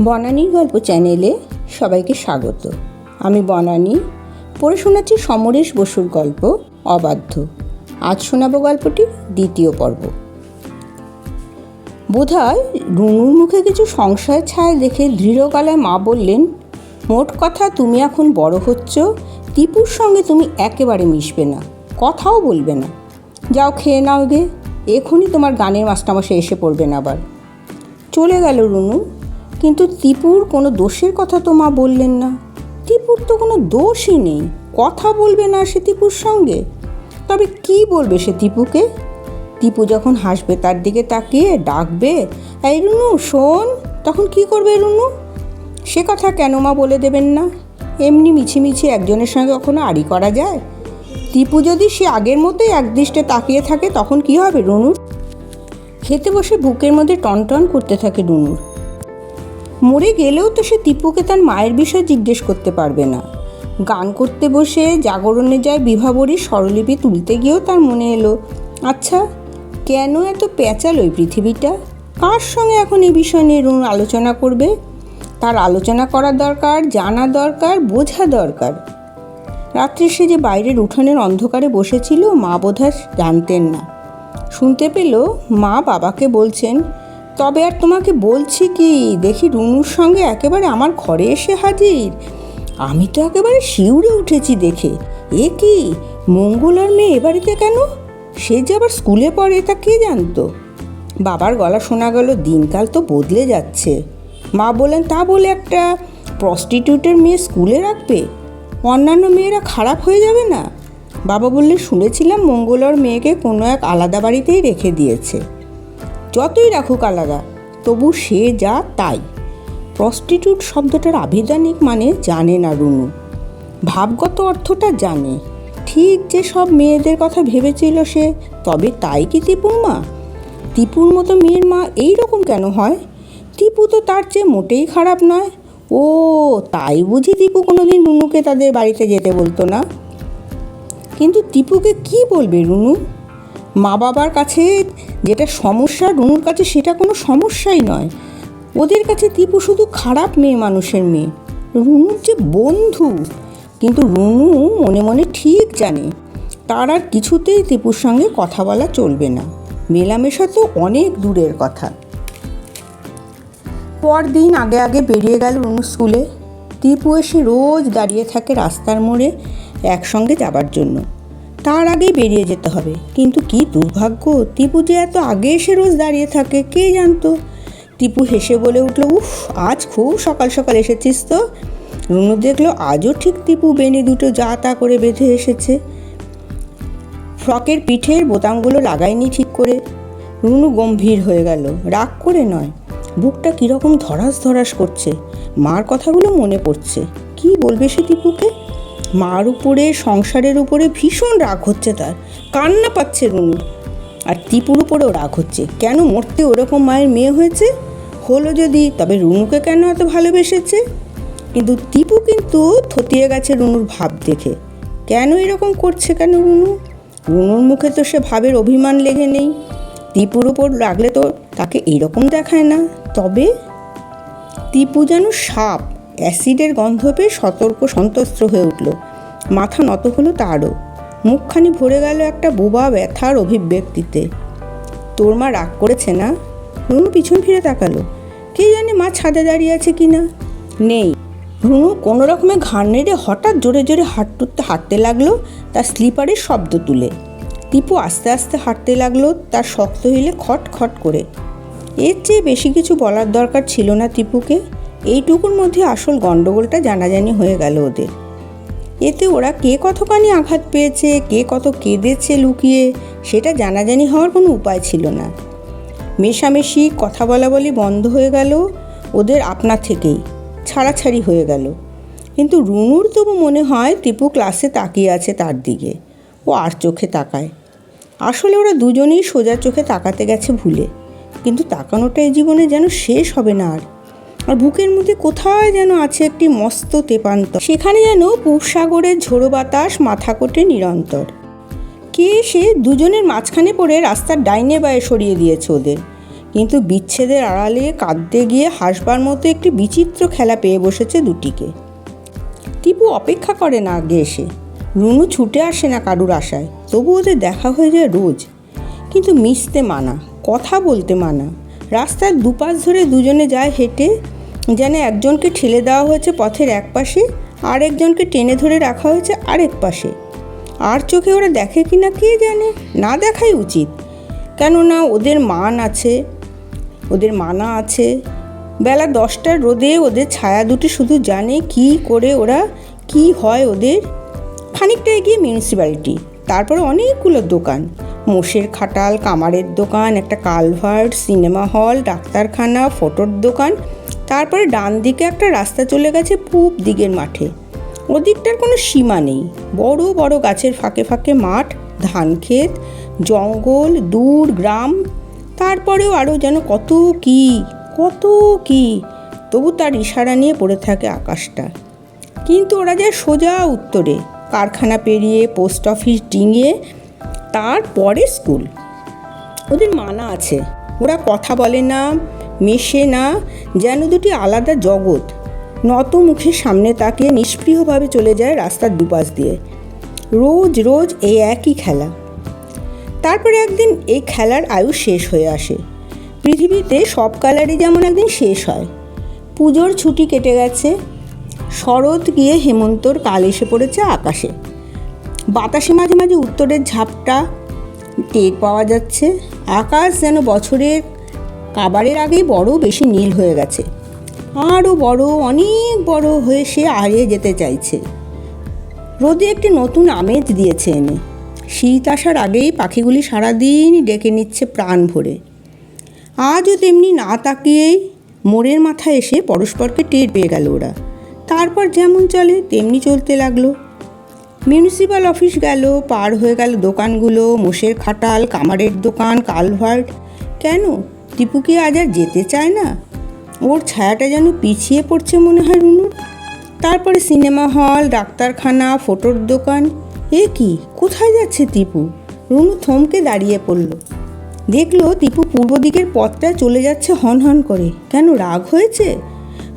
বনানীর গল্প চ্যানেলে সবাইকে স্বাগত। আমি বনানী, পড়ে শোনাচ্ছি সমরেশ বসুর গল্প অবাধ্য। আজ শোনাবো গল্পটির দ্বিতীয় পর্ব। বোধহয় রুনুর মুখে কিছু সংশয়ের ছায়া দেখে দৃঢ় গলায় মা বললেন, মোট কথা তুমি এখন বড় হচ্ছ, টিপুর সঙ্গে তুমি একেবারে মিশবে না, কথাও বলবে না। যাও খেয়ে নাও গে, এখনই তোমার গানের মাস্টারমশাই এসে পড়বেন আবার। চলে গেল রুনু। কিন্তু টিপুর কোনো দোষের কথা তো মা বললেন না। টিপুর তো কোনো দোষই নেই, কথা বলবে না সে টিপুর সঙ্গে। তবে কি বলবে সে টিপুকে? টিপু যখন হাসবে তার দিকে তাকিয়ে ডাকবে, এই রুনু শোন, তখন কি করবে রুনু? সে কথা কেন মা বলে দেবেন না? এমনি মিছিমিছি একজনের সঙ্গে কখনো আড়ি করা যায়? টিপু যদি সে আগের মতোই একদৃষ্টে তাকিয়ে থাকে তখন কি হবে রুনুর? খেতে বসে বুকের মধ্যে টনটন করতে থাকে রুনুর। মরে গেলেও তো সে টিপুকে তার মায়ের বিষয়ে জিজ্ঞেস করতে পারবে না। গান করতে বসে জাগরণে যায় বিভাবরীর স্বরলিপি তুলতে গিয়েও তার মনে এলো, আচ্ছা কেন এত প্যাঁচাল ওই পৃথিবীটা? কার সঙ্গে এখন এই বিষয় নিয়ে রুনু আলোচনা করবে? তার আলোচনা করা দরকার, জানা দরকার, বোঝা দরকার। রাত্রে সে যে বাইরের উঠোনের অন্ধকারে বসেছিল মা বোধহয় জানতেন না। শুনতে পেল মা বাবাকে বলছেন, তবে আর তোমাকে বলছি কি, দেখি রুনুর সঙ্গে একেবারে আমার ঘরে এসে হাজির। আমি তো একেবারে শিউরে উঠেছি দেখে। এ কি, মঙ্গলার মেয়ে এ বাড়িতে কেন? সে যে আবার স্কুলে পড়ে তা কে জানতো? বাবার গলা শোনা গেল, দিনকাল তো বদলে যাচ্ছে। মা বললেন, তা বলে একটা প্রস্টিটিউটের মেয়ে স্কুলে রাখবে? অন্যান্য মেয়েরা খারাপ হয়ে যাবে না? বাবা বললে, শুনেছিলাম মঙ্গলার মেয়েকে কোনো এক আলাদা বাড়িতেই রেখে দিয়েছে। যতই রাখুক আলাদা, তবু সে যা তাই। প্রস্টিটিউট শব্দটার আভিধানিক মানে জানে না রুনু, ভাবগত অর্থটা জানে। ঠিক যে সব মেয়েদের কথা ভেবেছিল সে, তবে তাই কি টিপুর মা? টিপুর মতো মেয়ের মা এই রকম কেন হয়? টিপু তো তার চেয়ে মোটেই খারাপ নয়। ও তাই বুঝি টিপু কোনোদিন রুনুকে তাদের বাড়িতে যেতে বলতো না? কিন্তু টিপুকে কি বলবে রুনু? মা বাবার কাছে যেটা সমস্যা, রুনুর কাছে সেটা কোনো সমস্যাই নয়। ওদের কাছে টিপু শুধু খারাপ মেয়ে মানুষের মেয়ে, রুনুর যে বন্ধু। কিন্তু রুনু মনে মনে ঠিক জানে তার আর কিছুতেই টিপুর সঙ্গে কথা বলা চলবে না। মেলামেশা তো অনেক দূরের কথা। পরদিন আগে আগে বেরিয়ে গেল রুনু স্কুলে। টিপু এসে রোজ দাঁড়িয়ে থাকে রাস্তার মোড়ে একসঙ্গে যাবার জন্য। তার আগেই বেরিয়ে যেতে হবে। কিন্তু কি দুর্ভাগ্য, টিপু যে এত আগে এসে রোজ দাঁড়িয়ে থাকে কে জানতো? টিপু হেসে বলে উঠল, উফ, আজ খুব সকাল সকাল এসেছিস তো। রুনু দেখলো আজও ঠিক টিপু বেনি দুটো যা তা করে বেঁধে এসেছে। ফ্রকের পিঠের বোতামগুলো লাগায়নি ঠিক করে। রুনু গম্ভীর হয়ে গেল, রাগ করে নয়। বুকটা কীরকম ধরাস ধরাস করছে। মার কথাগুলো মনে পড়ছে। কি বলবে সে টিপুকে? মার উপরে, সংসারের উপরে ভীষণ রাগ হচ্ছে তার। কান্না পাচ্ছে রুনু। আর টিপুর উপরেও রাগ হচ্ছে। কেন মরতে ওরকম মায়ের মেয়ে হয়েছে? হলো যদি, তবে রুনুকে কেন এত ভালোবেসেছে? কিন্তু টিপু কিন্তু থতিয়ে গেছে রুনুর ভাব দেখে। কেন এরকম করছে কেন রুনু? রুনুর মুখে তো সে ভাবের অভিমান লেগে নেই। টিপুর উপর লাগলে তো তাকে এইরকম দেখায় না। তবে টিপু যেন সাপ, অ্যাসিডের গন্ধ পেয়ে সতর্ক সন্তস্ত্র হয়ে উঠল। মাথা নত হলো তারও। মুখখানি ভরে গেল একটা বোবা ব্যথার অভিব্যক্তিতে। তোর মা রাগ করেছে না? রুনু পিছন ফিরে তাকালো। কে জানে মা ছাদে দাঁড়িয়ে আছে কি না। নেই। রুনু কোনো রকমে ঘাড় নেড়ে হঠাৎ জোরে জোরে হাঁটতে লাগলো, তার স্লিপারের শব্দ তুলে। টিপু আস্তে আস্তে হাঁটতে লাগলো, তার শক্ত হিলে খট খট করে। এর চেয়ে বেশি কিছু বলার দরকার ছিল না টিপুকে। এইটুকুর মধ্যে আসল গণ্ডগোলটা জানাজানি হয়ে গেল ওদের। এতে ওরা কে কতখানি আঘাত পেয়েছে, কে কত কেঁদেছে লুকিয়ে, সেটা জানাজানি হওয়ার কোনো উপায় ছিল না। মেশামেশি, কথা বলাবলি বন্ধ হয়ে গেল ওদের আপনা থেকেই, ছাড়াছাড়ি হয়ে গেল। কিন্তু রুনুর তবু মনে হয় টিপু ক্লাসে তাকিয়ে আছে তার দিকে। ও আর চোখে তাকায়। আসলে ওরা দুজনেই সোজা চোখে তাকাতে গেছে ভুলে। কিন্তু তাকানোটা এই জীবনে যেন শেষ হবে না আর। আর বুকের মধ্যে কোথায় যেন আছে একটি মস্ত তেপান্তর। সেখানে যেন পূবসাগরের ঝোড়ো বাতাস মাথা কোটে নিরন্তর। কে সে দুজনের মাঝখানে পড়ে রাস্তার ডাইনে বায়ে সরিয়ে দিয়েছে ওদের। কিন্তু বিচ্ছেদের আড়ালে কাঁদতে গিয়ে হাসবার মতো একটি বিচিত্র খেলা পেয়ে বসেছে দুটিকে। টিপু অপেক্ষা করে না আগে এসে, রুনু ছুটে আসে না কারুর আশায়, তবু ওদের দেখা হয়ে যায় রোজ। কিন্তু মিশতে মানা, কথা বলতে মানা। রাস্তার দুপাশ ধরে দুজনে যায় হেঁটে, যেন একজনকে ঠেলে দেওয়া হয়েছে পথের এক পাশে, আর একজনকে টেনে ধরে রাখা হয়েছে আরেক পাশে। আর চোখে ওরা দেখে কি না কে জানে, না দেখাই উচিত, কেননা ওদের মানা আছে। বেলা 10টার রোদে ওদের ছায়া দুটি শুধু জানে কি করে ওরা কি হয় ওদের। খানিকটা এগিয়ে মিউনিসিপ্যালিটি, তারপরে অনেকগুলো দোকান, মোষের খাটাল, কামারের দোকান, একটা কালভার্ট, সিনেমা হল, ডাক্তারখানা, ফটোর দোকান। তারপরে ডান দিকে একটা রাস্তা চলে গেছে পূব দিকের মাঠে। ওদিকটার কোনো সীমা নেই, বড় বড় গাছের ফাঁকে ফাঁকে মাঠ, ধান ক্ষেত, জঙ্গল, দূর গ্রাম, তারপরেও আরও যেন কত কি, তবু তার ইশারা নিয়ে পড়ে থাকে আকাশটা। কিন্তু ওরা যায় সোজা উত্তরে, কারখানা পেরিয়ে, পোস্ট অফিস ডিঙিয়ে, তারপরে স্কুল। ওদের মানা আছে, ওরা কথা বলে না, মেশে না, যেন দুটি আলাদা জগৎ। নত মুখের সামনে তাকিয়ে নিষ্প্রিয়ভাবে চলে যায় রাস্তার দুপাশ দিয়ে, রোজ রোজ এই একই খেলা। তারপরে একদিন এই খেলার আয়ু শেষ হয়ে আসে। পৃথিবীতে সব কালারই যেমন একদিন শেষ হয়। পুজোর ছুটি কেটে গেছে, শরৎ গিয়ে হেমন্তর কাল এসে পড়েছে আকাশে। বাতাসে মাঝে মাঝে উত্তরের ঝাপটা টের পাওয়া যাচ্ছে। আকাশ যেন বছরের কাবারের আগেই বড় বেশি নীল হয়ে গেছে, আরও বড়, অনেক বড় হয়ে সে হারিয়ে যেতে চাইছে। রোদে একটি নতুন আমেজ দিয়েছে এনে। শীত আসার আগেই পাখিগুলি সারাদিন ডেকে নিচ্ছে প্রাণ ভরে। আজও তেমনি না তাকিয়েই মোড়ের মাথায় এসে পরস্পরকে টের পেয়ে গেল ওরা। তারপর যেমন চলে তেমনি চলতে লাগলো। মিউনিসিপ্যাল অফিস গেল, পার হয়ে গেল দোকানগুলো, মোষের খাটাল, কামারের দোকান, কালভার্ট। কেন টিপু কি আজ আর যেতে চায় না? ওর ছায়াটা যেন পিছিয়ে পড়ছে মনে হয় রুনুর। তারপরে সিনেমা হল, ডাক্তারখানা, ফটোর দোকান। এ কি, কোথায় যাচ্ছে টিপু? রুনু থমকে দাঁড়িয়ে পড়ল। দেখলো টিপু পূর্ব দিকের পথটায় চলে যাচ্ছে হন করে। কেন, রাগ হয়েছে?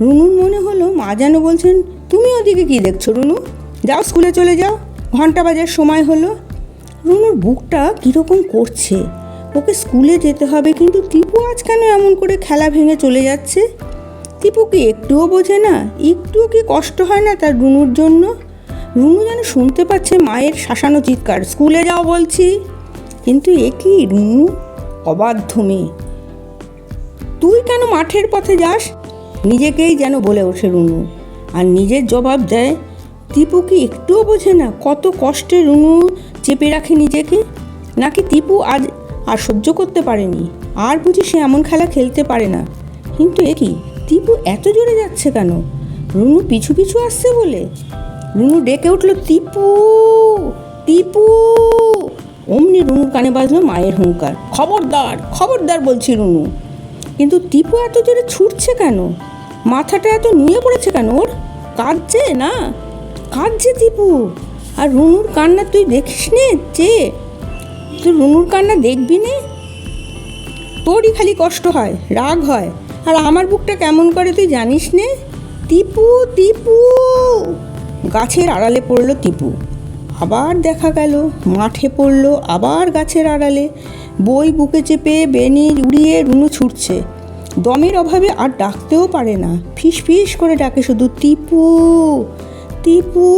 রুনুর মনে হলো মা যেন বলছেন, তুমি ওদিকে কি দেখছো রুনু, যাও স্কুলে চলে যাও, ঘন্টা বাজার সময় হলো। রুনুর বুকটা কীরকম করছে, ওকে স্কুলে যেতে হবে, কিন্তু টিপু আজ কেন এমন করে খেলা ভেঙে চলে যাচ্ছে? টিপু কি একটুও বোঝে না? একটুও কি কষ্ট হয় না তার রুনুর জন্য? রুনু যেন শুনতে পাচ্ছে মায়ের শাসানো চিৎকার, স্কুলে যাও বলছি। কিন্তু এ কি রুনু, অবাধ্য মেয়ে, তুই কেন মাঠের পথে যাস? নিজেকেই যেন বলে ওঠে রুনু, আর নিজের জবাব দেয়। টিপু কি একটুও বোঝে না কত কষ্টে রুনু চেপে রাখে নিজেকে? নাকি টিপু আজ আর সহ্য করতে পারেনি, আর বুঝি সে এমন খেলা খেলতে পারে না? কিন্তু এ কি, টিপু এত জোরে যাচ্ছে কেন? রুনু পিছু পিছু আসছে বলে? রুনু ডেকে উঠল, টিপু টিপু। অমনি রুনুর কানে বাজলো মায়ের হুঙ্কার, খবরদার খবরদার বলছি রুনু। কিন্তু টিপু এত জোরে ছুটছে কেন? মাথাটা এত নুয়ে পড়েছে কেন ওর? কাঁদছে না? কাঁদছে টিপু। আর রুনুর কান্না তুই দেখিস নে? তুই রুনুর কান্না দেখবি নে? তোরই খালি কষ্ট হয়, রাগ হয়, আর আমার বুকটা কেমন করে তুই জানিস নে? টিপু টিপু। গাছের আড়ালে পড়লো টিপু। আবার দেখা গেল মাঠে পড়লো, আবার গাছের আড়ালে। বই বুকে চেপে বেনি উড়িয়ে রুনু ছুটছে। দমের অভাবে আর ডাকতেও পারে না, ফিস ফিস করে ডাকে শুধু, টিপু টিপু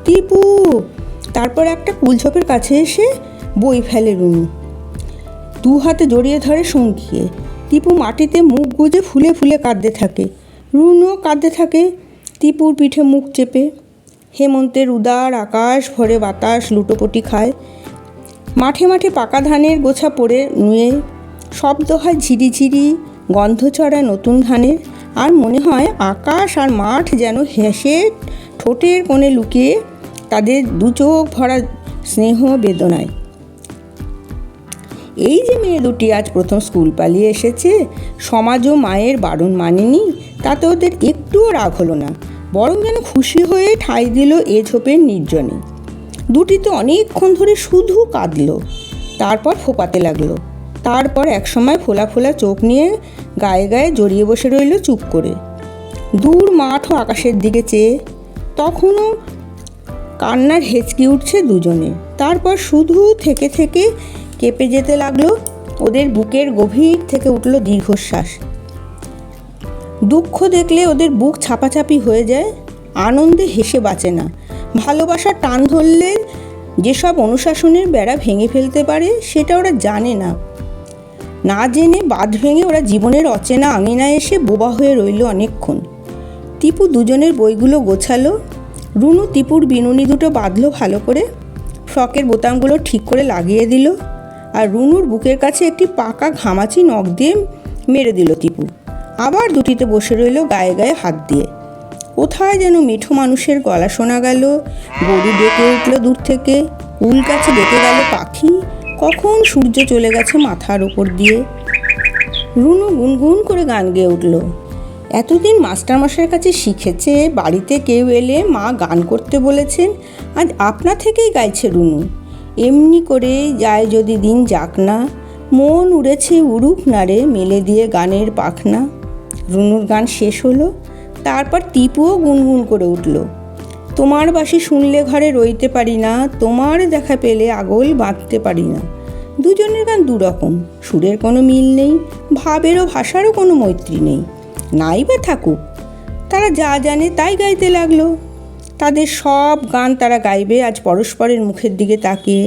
টিপু। তারপর একটা কুলঝোপের কাছে এসে বই ফেলে রুনু, দু হাতে জড়িয়ে ধরে সঙ্গীকে। টিপু মাটিতে মুখ গুজে ফুলে ফুলে কাঁদতে থাকে, রুনুও কাঁদতে থাকে টিপুর পিঠে মুখ চেপে। হেমন্তের উদার আকাশ ভরে বাতাস লুটোপুটি খায়। মাঠে মাঠে পাকা ধানের গোছা পড়ে নুয়ে, শব্দ হয় ঝিরিঝিরি, গন্ধ ছড়ায় নতুন ধানের। আর মনে হয় আকাশ আর মাঠ যেন হেসে ঠোঁটের কোণে লুকিয়ে তাদের দু চোখ ভরা স্নেহ বেদনায়। এই যে মেয়ে দুটি আজ প্রথম স্কুল পালিয়ে এসেছে, সমাজও মায়ের বারণ মানেনি, তাতে ওদের একটুও রাগ হলো না, বরং যেন খুশি হয়ে ঠাঁই দিল এ ঝোপের নির্জনে। দুটি তো অনেকক্ষণ ধরে শুধু কাঁদলো, তারপর ফোপাতে লাগলো। তারপর একসময় ফোলা ফোলা চোখ নিয়ে গায়ে গায়ে জড়িয়ে বসে রইল চুপ করে, দূর মাঠ ও আকাশের দিকে চেয়ে। তখনও কান্নার হেঁচকি উঠছে দুজনে। তারপর শুধু থেকে থেকে কেঁপে যেতে লাগলো। ওদের বুকের গভীর থেকে উঠল দীর্ঘশ্বাস। দুঃখ দেখলে ওদের বুক ছাপাছাপি হয়ে যায়, আনন্দে হেসে বাঁচে না। ভালোবাসার টান ধরলে যেসব অনুশাসনের বেড়া ভেঙে ফেলতে পারে সেটা ওরা জানে না। না জেনে বাঁধ ভেঙে ওরা জীবনের অচেনা আঙিনায় এসে বোবা হয়ে রইল অনেকক্ষণ। টিপু দুজনের বইগুলো গোছালো। রুনু টিপুর বিনুনি দুটো বাঁধলো ভালো করে, ফ্রকের বোতামগুলো ঠিক করে লাগিয়ে দিল। আর রুনুর বুকের কাছে একটি পাকা ঘামাচি নখ দিয়ে মেরে দিল টিপু। আবার দুটিতে বসে রইল গায়ে গায়ে হাত দিয়ে। কোথায় যেন মিঠো মানুষের গলা শোনা গেল, গরু ডেকে উঠল দূর থেকে, উল গাছে ডেকে গেল পাখি, কখন সূর্য চলে গেছে মাথার উপর দিয়ে। রুনু গুনগুন করে গান গেয়ে উঠল। এতদিন মাস্টারমশাইয়ের কাছে শিখেছে, বাড়িতে কেউ এলে মা গান করতে বলেছেন, আজ আপনা থেকেই গাইছে রুনু। এমনি করে যায় যদি দিন যাক না, মন উড়েছে উড়ুক না রে মেলে দিয়ে গানের পাখনা। রুনুর গান শেষ হলো। তারপর টিপুও গুনগুন করে উঠল, তোমার বাঁশি শুনলে ঘরে রইতে পারি না, তোমার দেখা পেলে আগল বাঁধতে পারি না। দুজনের গান দুরকম, সুরের কোনো মিল নেই, ভাবেরও ভাষারও কোনো মৈত্রী নেই। নাই বা থাকুক, তারা যা জানে তাই গাইতে লাগলো। তাদের সব গান তারা গাইবে আজ পরস্পরের মুখের দিকে তাকিয়ে।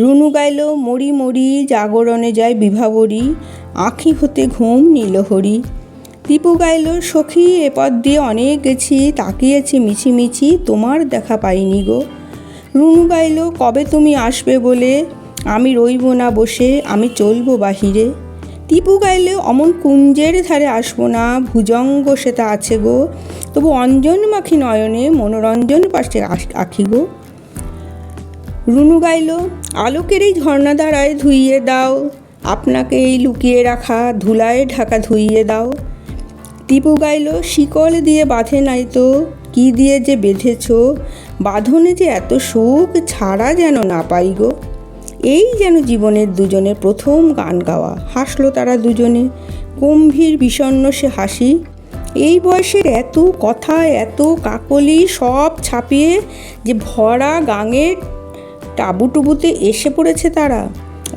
রুনু গাইল, মরি মরি জাগরণে যায় বিভাবরী, আঁখি হতে ঘুম নীলহরি। টিপু গাইল, সখী এ পথ দিয়ে অনেক গেছি, তাকিয়েছি মিছিমিছি, তোমার দেখা পাইনি গো। রুনু গাইল, কবে তুমি আসবে বলে, আমি রইব না বসে, আমি চলবো বাহিরে। টিপু গাইলে, অমন কুঞ্জের ধারে আসবো না, ভুজঙ্গ সেটা আছে গো, তবু অঞ্জন মাখি নয়নে মনোরঞ্জন পাশে আঁখি গো। রুনু গাইল, আলোকের এই ঝর্ণাধারায় ধুইয়ে দাও, আপনাকে এই লুকিয়ে রাখা ধুলায় ঢাকা ধুইয়ে দাও। টিপু গাইল, শিকল দিয়ে বাঁধে নাই তো, কি দিয়ে যে বেঁধেছ, বাঁধনে যে এত সুখ ছাড়া যেন না পাই গো। এই যেন জীবনের দুজনের প্রথম গান গাওয়া। হাসলো তারা দুজনে, গম্ভীর বিষণ্ণ সে হাসি। এই বয়সের এত কথা, এত কাকলি সব ছাপিয়ে যে ভরা গাঙের টাবুটুবুতে এসে পড়েছে তারা।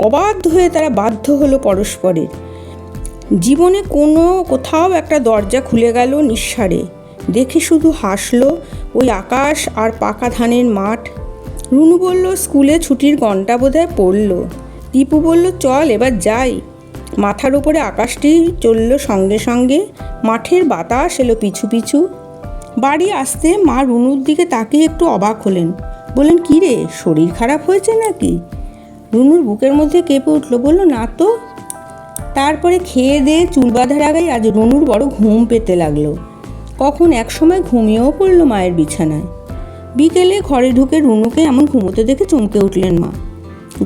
অবাধ্য হয়ে তারা বাধ্য হলো পরস্পরের। জীবনে কোথাও একটা দরজা খুলে গেল নিঃসাড়ে। দেখে শুধু হাসলো ওই আকাশ আর পাকা ধানের মাঠ। রুনু বলল, স্কুলে ছুটির ঘণ্টা বোধহয় পড়ল। টিপু বলল, চল এবার যাই। মাথার উপরে আকাশটি চলল সঙ্গে সঙ্গে, মাঠের বাতাস এলো পিছু পিছু। বাড়ি আসতে মা রুনুর দিকে তাকিয়ে একটু অবাক হলেন। বললেন, কী রে, শরীর খারাপ হয়েছে নাকি? রুনুর বুকের মধ্যে কেঁপে উঠল, বলল, না তো। তারপরে খেয়ে দিয়ে চুল বাঁধার আগেই আজ রুনুর বড় ঘুম পেতে লাগলো। কখন একসময় ঘুমিয়েও পড়ল মায়ের বিছানায়। বিকেলে ঘরে ঢুকে রুনুকে এমন ঘুমোতে দেখে চমকে উঠলেন মা।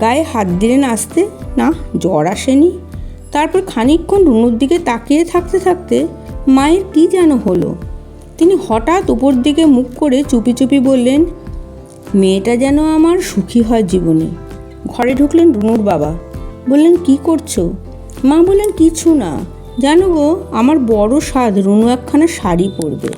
গায়ে হাত দিলেন আসতে, না জ্বর আসেনি। তারপর খানিকক্ষণ রুনুর দিকে তাকিয়ে থাকতে থাকতে মায়ের কি যেন হলো। তিনি হঠাৎ উপর দিকে মুখ করে চুপি চুপি বললেন, মেয়েটা যেন আমার সুখী হয় জীবনে। ঘরে ঢুকলেন রুনুর বাবা। বললেন, কি করছো? মা বললেন, কিছু না, জানো গো, আমার বড় সাধ রুনু একখানা শাড়ি পরবে।